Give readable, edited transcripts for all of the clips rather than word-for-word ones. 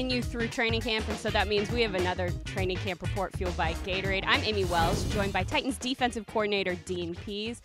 continue through training camp, and so that means we have another training camp report fueled by Gatorade. I'm Amie Wells, joined by Titans defensive coordinator Dean Pease.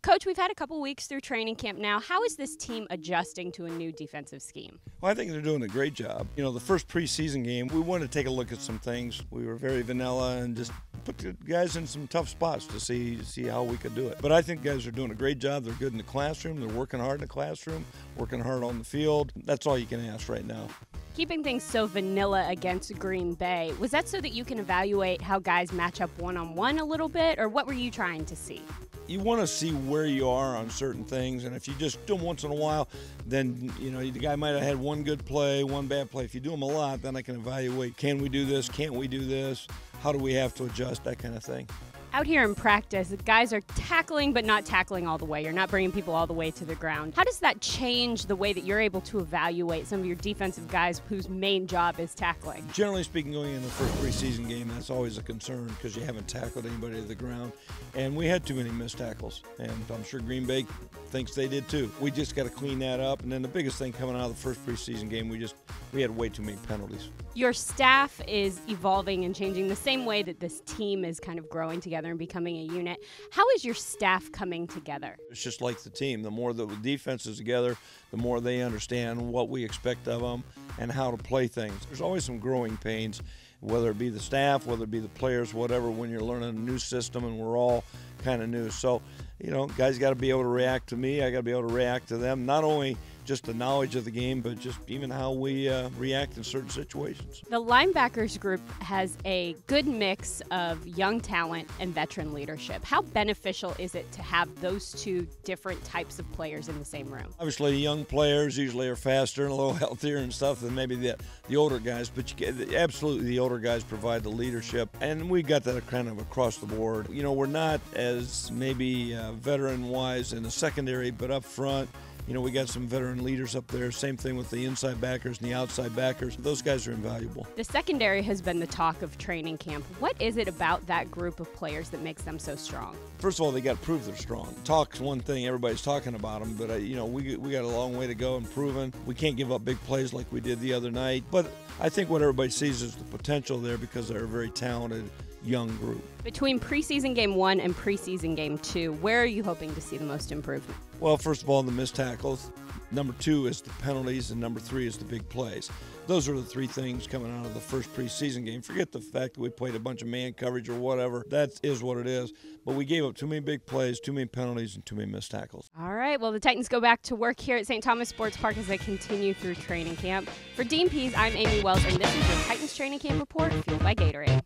Coach, we've had a couple weeks through training camp now. How is this team adjusting to a new defensive scheme? Well, I think they're doing a great job. You know, the first preseason game, we wanted to take a look at some things. We were very vanilla and just put the guys in some tough spots to see how we could do it. But I think guys are doing a great job. They're good in the classroom. They're working hard in the classroom, working hard on the field. That's all you can ask right now. Keeping things so vanilla against Green Bay, was that so that you can evaluate how guys match up one-on-one a little bit, or what were you trying to see? You want to see where you are on certain things, and if you just do them once in a while, then, you know, the guy might have had one good play, one bad play. If you do them a lot, then I can evaluate, can we do this, can't we do this, how do we have to adjust, that kind of thing. Out here in practice, the guys are tackling but not tackling all the way. You're not bringing people all the way to the ground. How does that change the way that you're able to evaluate some of your defensive guys whose main job is tackling? Generally speaking, going in the first preseason game, that's always a concern because you haven't tackled anybody to the ground. And we had too many missed tackles, and I'm sure Green Bay thinks they did too. We just got to clean that up. And then the biggest thing coming out of the first preseason game, we had way too many penalties. Your staff is evolving and changing the same way that this team is kind of growing together and becoming a unit. How is your staff coming together? It's just like the team. The more the defense is together, the more they understand what we expect of them and how to play things. There's always some growing pains, whether it be the staff, whether it be the players, whatever, when you're learning a new system and we're all kind of new. So, you know, guys got to be able to react to me. I got to be able to react to them, not only just the knowledge of the game, but just even how we react in certain situations. The linebackers group has a good mix of young talent and veteran leadership. How beneficial is it to have those two different types of players in the same room? Obviously, the young players usually are faster and a little healthier and stuff than maybe the older guys, but absolutely the older guys provide the leadership, and we got that kind of across the board. You know, we're not as maybe veteran-wise in the secondary, but up front, you know, we got some veteran leaders up there. Same thing with the inside backers and the outside backers. Those guys are invaluable. The secondary has been the talk of training camp. What is it about that group of players that makes them so strong? First of all, they got to prove they're strong. Talk's one thing, everybody's talking about them, but you know, we got a long way to go in proving. We can't give up big plays like we did the other night, but I think what everybody sees is the potential there because they're a very talented young group. Between preseason game 1 and preseason game 2, where are you hoping to see the most improvement? Well, first of all, the missed tackles. Number 2 is the penalties, and number 3 is the big plays. Those are the 3 things coming out of the first preseason game. Forget the fact that we played a bunch of man coverage or whatever. That is what it is. But we gave up too many big plays, too many penalties, and too many missed tackles. All right, well, the Titans go back to work here at St. Thomas Sports Park as they continue through training camp. For Dean Pease, I'm Amie Wells, and this is your Titans Training Camp Report fueled by Gatorade.